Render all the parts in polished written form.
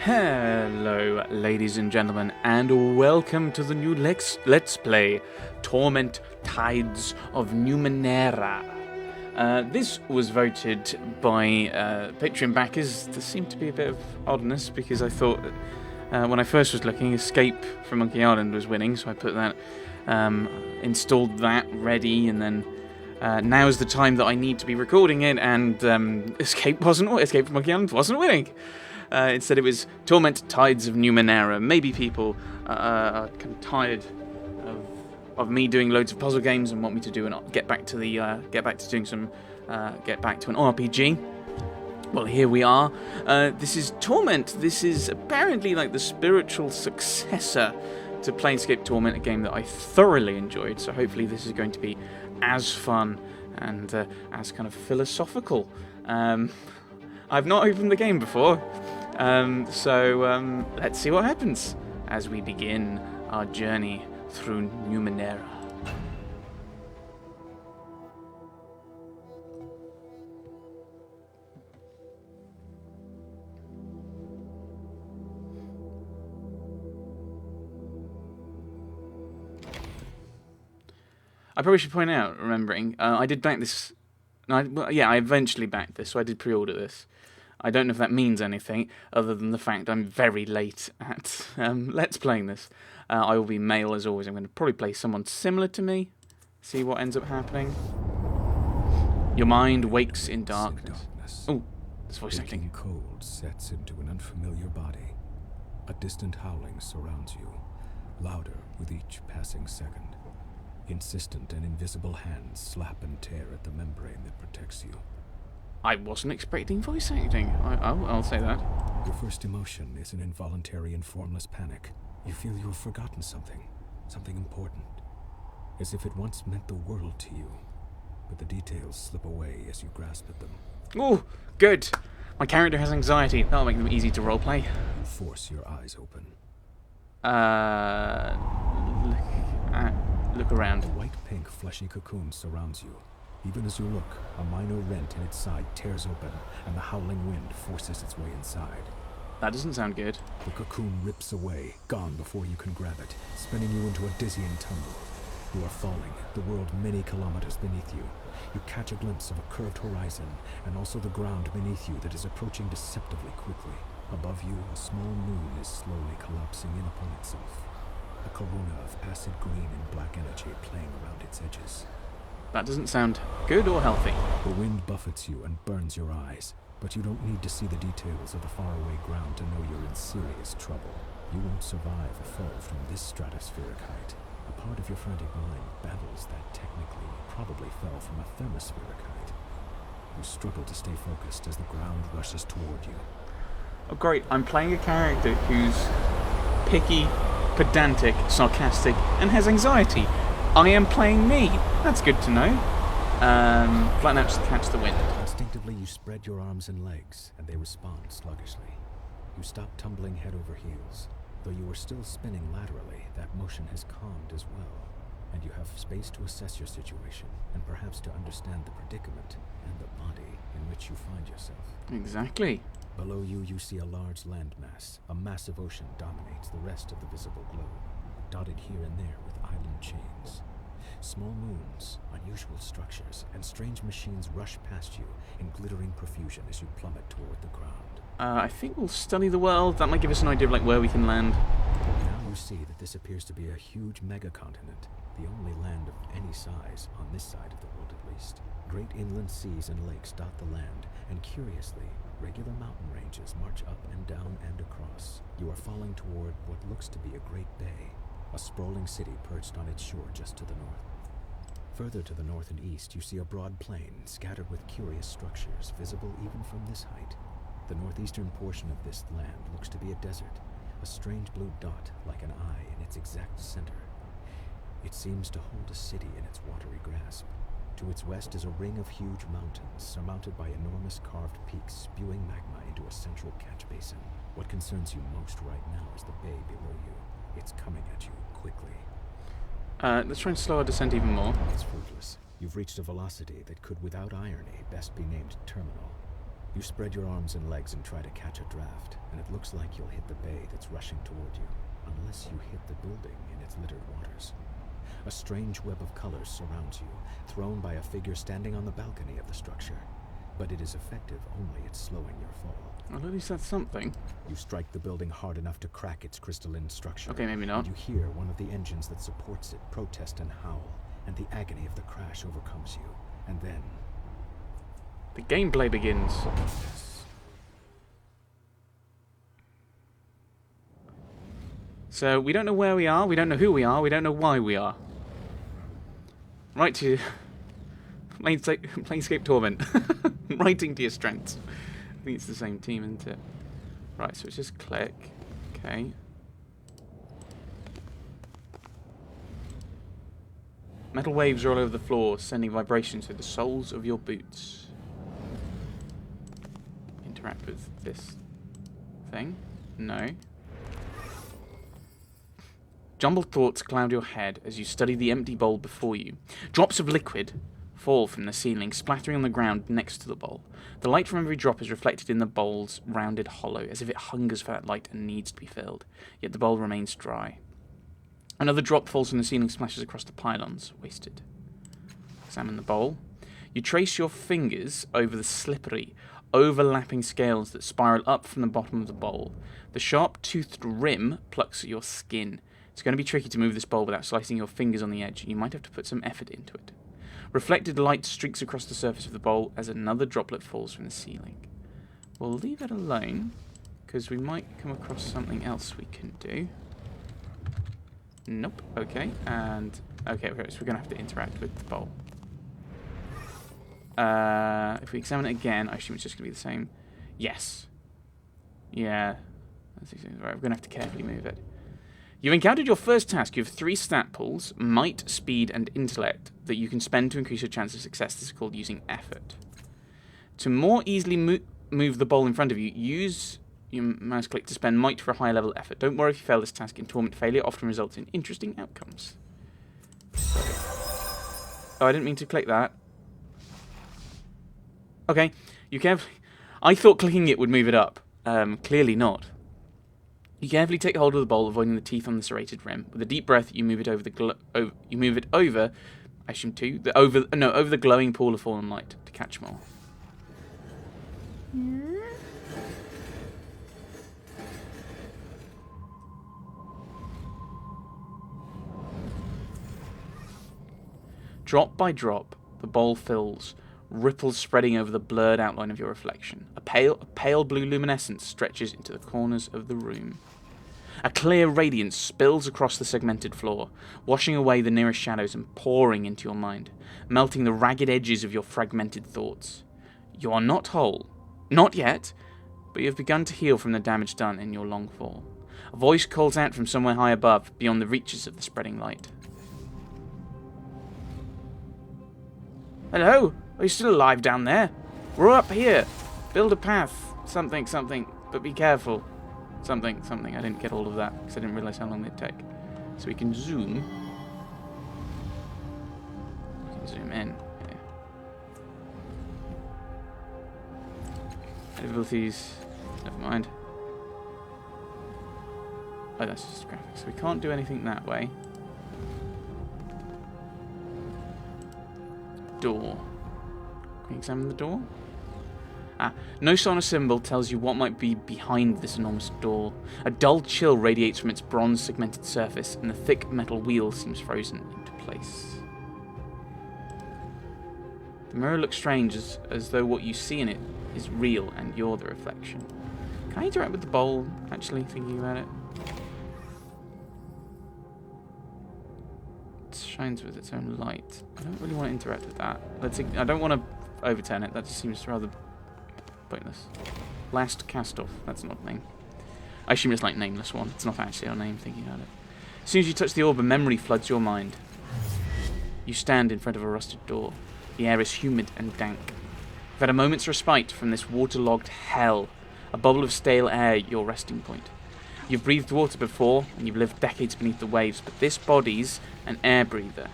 Hello, ladies and gentlemen, and welcome to the new Let's Play, Torment Tides of Numenera. This was voted by Patreon backers. There seemed to be a bit of oddness because I thought when I first was looking, Escape from Monkey Island was winning, so I put that, installed that ready, and then now's the time that I need to be recording it, and Escape from Monkey Island wasn't winning. Instead, it was Torment Tides of Numenera. Maybe people are kind of tired of me doing loads of puzzle games and want me to do get back to an RPG. Well, here we are. This is Torment. This is apparently like the spiritual successor to Planescape Torment, a game that I thoroughly enjoyed. So hopefully, this is going to be as fun and as kind of philosophical. I've not opened the game before. So let's see what happens as we begin our journey through Numenera. I probably should point out, remembering, I did back this. I eventually backed this, so I did pre-order this. I don't know if that means anything other than the fact I'm very late at Let's Playing this. I will be male as always. I'm going to probably play someone similar to me. See what ends up happening. Your mind wakes in darkness. Oh, this voice acting. Cold sets into an unfamiliar body. A distant howling surrounds you, louder with each passing second. Insistent and invisible hands slap and tear at the membrane that protects you. I wasn't expecting voice acting. I'll say that. Your first emotion is an involuntary and formless panic. You feel you have forgotten something important. As if it once meant the world to you. But the details slip away as you grasp at them. Oh, good. My character has anxiety. That'll make them easy to roleplay. You force your eyes open. Look around. A white-pink fleshy cocoon surrounds you. Even as you look, a minor rent in its side tears open, and the howling wind forces its way inside. That doesn't sound good. The cocoon rips away, gone before you can grab it, spinning you into a dizzying tumble. You are falling, the world many kilometers beneath you. You catch a glimpse of a curved horizon, and also the ground beneath you that is approaching deceptively quickly. Above you, a small moon is slowly collapsing in upon itself. A corona of acid green and black energy playing around its edges. That doesn't sound good or healthy. The wind buffets you and burns your eyes, but you don't need to see the details of the faraway ground to know you're in serious trouble. You won't survive a fall from this stratospheric height. A part of your frantic mind babbles that technically you probably fell from a thermospheric height. You struggle to stay focused as the ground rushes toward you. Oh great, I'm playing a character who's picky, pedantic, sarcastic, and has anxiety. I am playing me. That's good to know. Flatten out to catch the wind. Instinctively, you spread your arms and legs, and they respond sluggishly. You stop tumbling head over heels. Though you are still spinning laterally, that motion has calmed as well, and you have space to assess your situation, and perhaps to understand the predicament and the body in which you find yourself. Exactly. Below you, you see a large landmass. A massive ocean dominates the rest of the visible globe, dotted here and there with island chains. Small moons, unusual structures, and strange machines rush past you in glittering profusion as you plummet toward the ground. I think we'll study the world. That might give us an idea of where we can land. Now you see that this appears to be a huge megacontinent, the only land of any size on this side of the world at least. Great inland seas and lakes dot the land, and curiously, regular mountain ranges march up and down and across. You are falling toward what looks to be a great bay, a sprawling city perched on its shore just to the north. Further to the north and east, you see a broad plain scattered with curious structures, visible even from this height. The northeastern portion of this land looks to be a desert, a strange blue dot like an eye in its exact center. It seems to hold a city in its watery grasp. To its west is a ring of huge mountains, surmounted by enormous carved peaks spewing magma into a central catch basin. What concerns you most right now is the bay below you. It's coming at you quickly. Let's try and slow our descent even more. It's fruitless. You've reached a velocity that could, without irony, best be named terminal. You spread your arms and legs and try to catch a draft, and it looks like you'll hit the bay that's rushing toward you, unless you hit the building in its littered waters. A strange web of colors surrounds you, thrown by a figure standing on the balcony of the structure. But it is effective only at slowing your fall. Well, at least that's something. You strike the building hard enough to crack its crystalline structure. Okay, maybe not. And you hear one of the engines that supports it protest and howl, and the agony of the crash overcomes you. And then... the gameplay begins. So, we don't know where we are, we don't know who we are, we don't know why we are. Right to... Planescape Torment. Writing to your strengths. I think it's the same team, isn't it? Right, so it's just click. Okay. Metal waves are all over the floor, sending vibrations through the soles of your boots. Interact with this thing? No. Jumbled thoughts cloud your head as you study the empty bowl before you. Drops of liquid fall from the ceiling, splattering on the ground next to the bowl. The light from every drop is reflected in the bowl's rounded hollow, as if it hungers for that light and needs to be filled. Yet the bowl remains dry. Another drop falls from the ceiling, splashes across the pylons. Wasted. Examine the bowl. You trace your fingers over the slippery, overlapping scales that spiral up from the bottom of the bowl. The sharp-toothed rim plucks at your skin. It's going to be tricky to move this bowl without slicing your fingers on the edge. You might have to put some effort into it. Reflected light streaks across the surface of the bowl as another droplet falls from the ceiling. We'll leave it alone, because we might come across something else we can do. Nope. Okay. And... okay, so we're going to have to interact with the bowl. If we examine it again, I assume it's just going to be the same. Yes. Yeah. That's exactly right. We're going to have to carefully move it. You've encountered your first task. You have 3 stat pools, might, speed, and intellect, that you can spend to increase your chance of success. This is called using effort. To more easily move the bowl in front of you, use your mouse click to spend might for a higher level effort. Don't worry if you fail this task. In Torment, failure often results in interesting outcomes. Oh, I didn't mean to click that. Okay, you carefully... I thought clicking it would move it up. Clearly not. You carefully take hold of the bowl, avoiding the teeth on the serrated rim. With a deep breath, you move it over the I assume over the glowing pool of fallen light to catch more. Drop by drop, the bowl fills, ripples spreading over the blurred outline of your reflection. A pale blue luminescence stretches into the corners of the room. A clear radiance spills across the segmented floor, washing away the nearest shadows and pouring into your mind, melting the ragged edges of your fragmented thoughts. You are not whole. Not yet, but you have begun to heal from the damage done in your long fall. A voice calls out from somewhere high above, beyond the reaches of the spreading light. Hello? Are you still alive down there? We're up here. Build a path. Something, but be careful. Something. I didn't get all of that because I didn't realize how long they'd take. So we can zoom. We can zoom in. Okay. Abilities. Never mind. Oh, that's just graphics. So we can't do anything that way. Door. Can we examine the door? No sign or symbol tells you what might be behind this enormous door. A dull chill radiates from its bronze segmented surface, and the thick metal wheel seems frozen into place. The mirror looks strange, as though what you see in it is real and you're the reflection. Can I interact with the bowl, actually, thinking about it? It shines with its own light. I don't really want to interact with that. I don't want to overturn it, that just seems rather pointless. Last cast off. That's not a name. I assume it's like Nameless One. It's not actually our name, thinking about it. As soon as you touch the orb, a memory floods your mind. You stand in front of a rusted door. The air is humid and dank. You've had a moment's respite from this waterlogged hell. A bubble of stale air, your resting point. You've breathed water before, and you've lived decades beneath the waves, but this body's an air breather.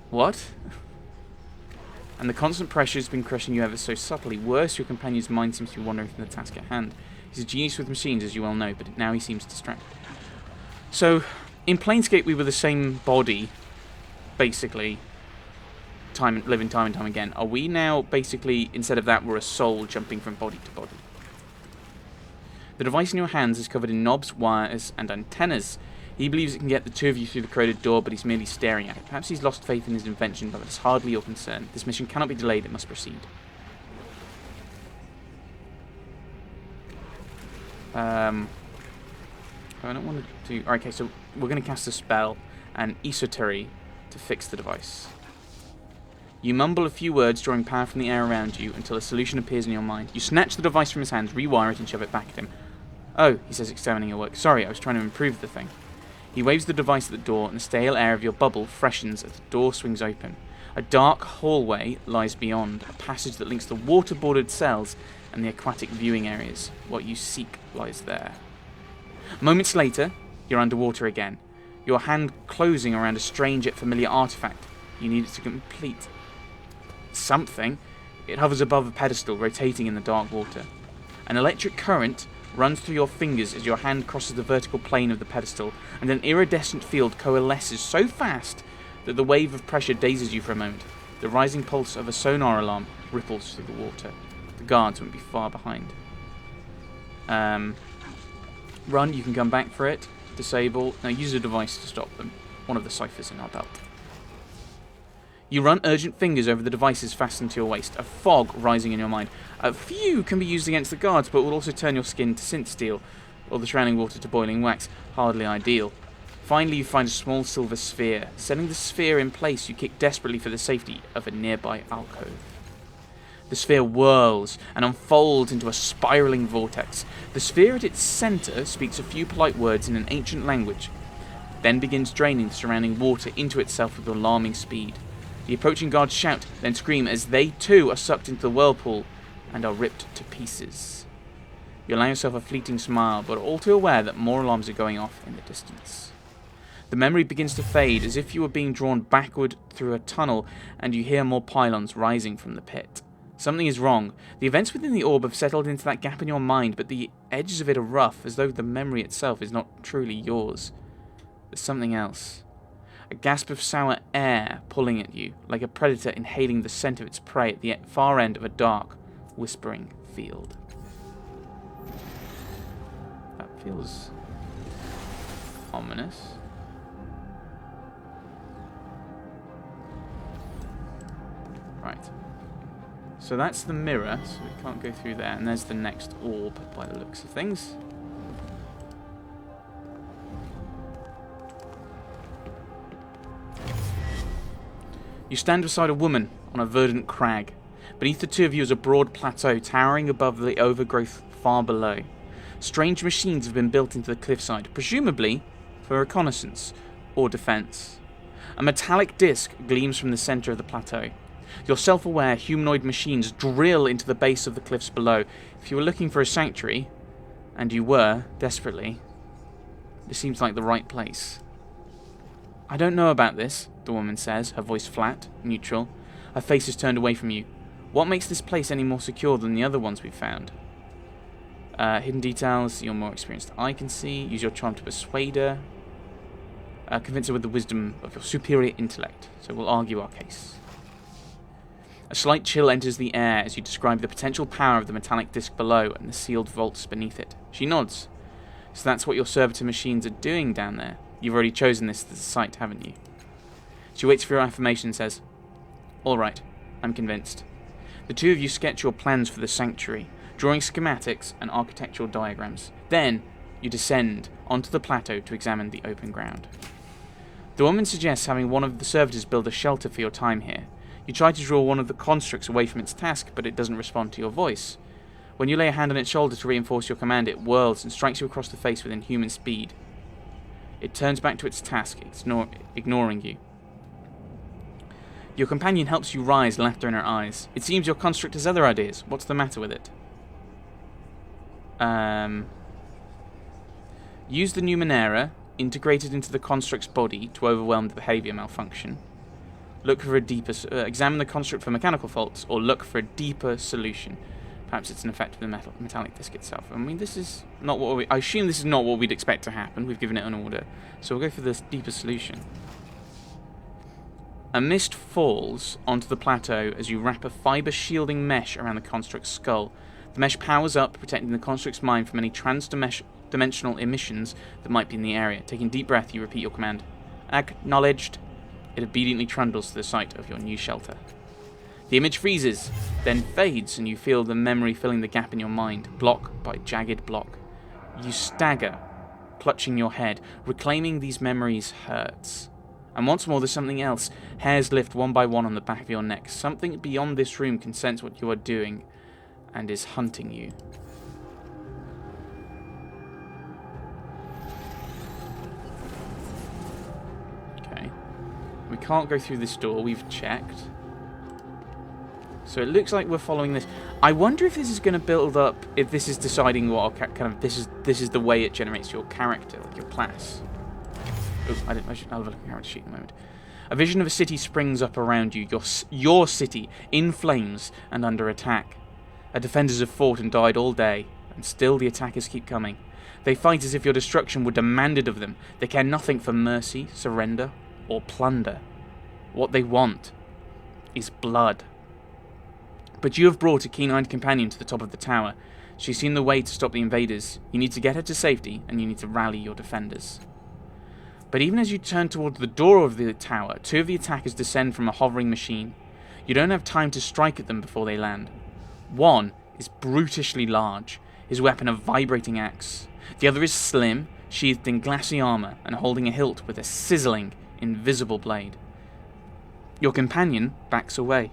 What? and the constant pressure has been crushing you ever so subtly. Worse, your companion's mind seems to be wandering from the task at hand. He's a genius with machines, as you well know, but now he seems distracted. So, in Planescape, we were the same body, basically, living time and time again. Are we now, basically, instead of that, we're a soul jumping from body to body? The device in your hands is covered in knobs, wires, and antennas. He believes it can get the two of you through the corroded door, but he's merely staring at it. Perhaps he's lost faith in his invention, but it's hardly your concern. This mission cannot be delayed, it must proceed. I don't want to do... Okay, so we're going to cast a spell, an esotery, to fix the device. You mumble a few words, drawing power from the air around you, until a solution appears in your mind. You snatch the device from his hands, rewire it, and shove it back at him. Oh, he says, examining your work. Sorry, I was trying to improve the thing. He waves the device at the door, and the stale air of your bubble freshens as the door swings open. A dark hallway lies beyond, a passage that links the water-bordered cells and the aquatic viewing areas. What you seek lies there. Moments later, you're underwater again, your hand closing around a strange yet familiar artifact. You need it to complete something. It hovers above a pedestal, rotating in the dark water. An electric current runs through your fingers as your hand crosses the vertical plane of the pedestal, and an iridescent field coalesces so fast that the wave of pressure dazes you for a moment. The rising pulse of a sonar alarm ripples through the water. The guards won't be far behind. Run, you can come back for it. Disable. Now use a device to stop them. One of the ciphers in our belt. You run urgent fingers over the devices fastened to your waist, a fog rising in your mind. A few can be used against the guards, but will also turn your skin to synth steel, or the surrounding water to boiling wax. Hardly ideal. Finally, you find a small silver sphere. Setting the sphere in place, you kick desperately for the safety of a nearby alcove. The sphere whirls and unfolds into a spiraling vortex. The sphere at its centre speaks a few polite words in an ancient language, then begins draining the surrounding water into itself with alarming speed. The approaching guards shout, then scream as they too are sucked into the whirlpool and are ripped to pieces. You allow yourself a fleeting smile, but are all too aware that more alarms are going off in the distance. The memory begins to fade, as if you were being drawn backward through a tunnel, and you hear more pylons rising from the pit. Something is wrong. The events within the orb have settled into that gap in your mind, but the edges of it are rough, as though the memory itself is not truly yours. There's something else. A gasp of sour air pulling at you, like a predator inhaling the scent of its prey at the far end of a dark, whispering field. That feels ominous. Right. So that's the mirror, so we can't go through there, and there's the next orb by the looks of things. You stand beside a woman on a verdant crag. Beneath the two of you is a broad plateau towering above the overgrowth far below. Strange machines have been built into the cliffside, presumably for reconnaissance or defense. A metallic disc gleams from the center of the plateau. Your self-aware humanoid machines drill into the base of the cliffs below. If you were looking for a sanctuary, and you were, desperately, this seems like the right place. I don't know about this, the woman says, her voice flat, neutral. Her face is turned away from you. What makes this place any more secure than the other ones we've found? Hidden details your more experienced eye can see. Use your charm to persuade her. Convince her with the wisdom of your superior intellect. So we'll argue our case. A slight chill enters the air as you describe the potential power of the metallic disc below and the sealed vaults beneath it. She nods. So that's what your servitor machines are doing down there. You've already chosen this as a site, haven't you? She waits for your affirmation and says, all right, I'm convinced. The two of you sketch your plans for the sanctuary, drawing schematics and architectural diagrams. Then, you descend onto the plateau to examine the open ground. The woman suggests having one of the servitors build a shelter for your time here. You try to draw one of the constructs away from its task, but it doesn't respond to your voice. When you lay a hand on its shoulder to reinforce your command, it whirls and strikes you across the face with inhuman speed. It turns back to its task, ignoring you. Your companion helps you rise, laughter in her eyes. It seems your construct has other ideas. What's the matter with it? Use the Numenera integrated into the construct's body to overwhelm the behavior malfunction. Look for a deeper... examine the construct for mechanical faults, or look for a deeper solution. Perhaps it's an effect of the metallic disc itself. I mean, this is not what we... I assume this is not what we'd expect to happen. We've given it an order. So we'll go for this deeper solution. A mist falls onto the plateau as you wrap a fiber shielding mesh around the construct's skull. The mesh powers up, protecting the construct's mind from any trans-dimensional emissions that might be in the area. Taking a deep breath, you repeat your command. Acknowledged. It obediently trundles to the site of your new shelter. The image freezes, then fades, and you feel the memory filling the gap in your mind, block by jagged block. You stagger, clutching your head. Reclaiming these memories hurts. And once more, there's something else. Hairs lift one by one on the back of your neck. Something beyond this room can sense what you are doing and is hunting you. Okay. We can't go through this door. We've checked. So it looks like we're following this. I wonder if this is going to build up, if this is deciding what our kind of this is the way it generates your character, like your class. Oh, I'll have a look at the character sheet in a moment. A vision of a city springs up around you. Your city, in flames and under attack. Our defenders have fought and died all day, and still the attackers keep coming. They fight as if your destruction were demanded of them. They care nothing for mercy, surrender, or plunder. What they want is blood. But you have brought a keen-eyed companion to the top of the tower. She's seen the way to stop the invaders. You need to get her to safety, and you need to rally your defenders. But even as you turn towards the door of the tower, two of the attackers descend from a hovering machine. You don't have time to strike at them before they land. One is brutishly large, his weapon a vibrating axe. The other is slim, sheathed in glassy armor, and holding a hilt with a sizzling, invisible blade. Your companion backs away.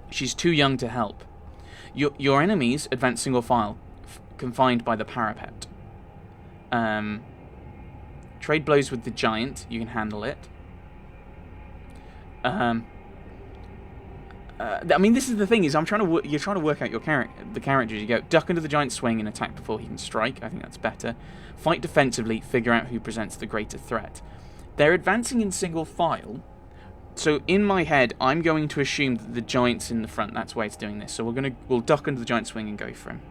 She's too young to help. Your enemies advance single file, confined by the parapet. Trade blows with the giant. You can handle it. I mean, this is the thing: is you're trying to work out the characters. You go duck into the giant's swing and attack before he can strike. I think that's better. Fight defensively. Figure out who presents the greater threat. They're advancing in single file. So in my head, I'm going to assume that the giant's in the front. That's why it's doing this. So we'll duck into the giant's swing and go for him.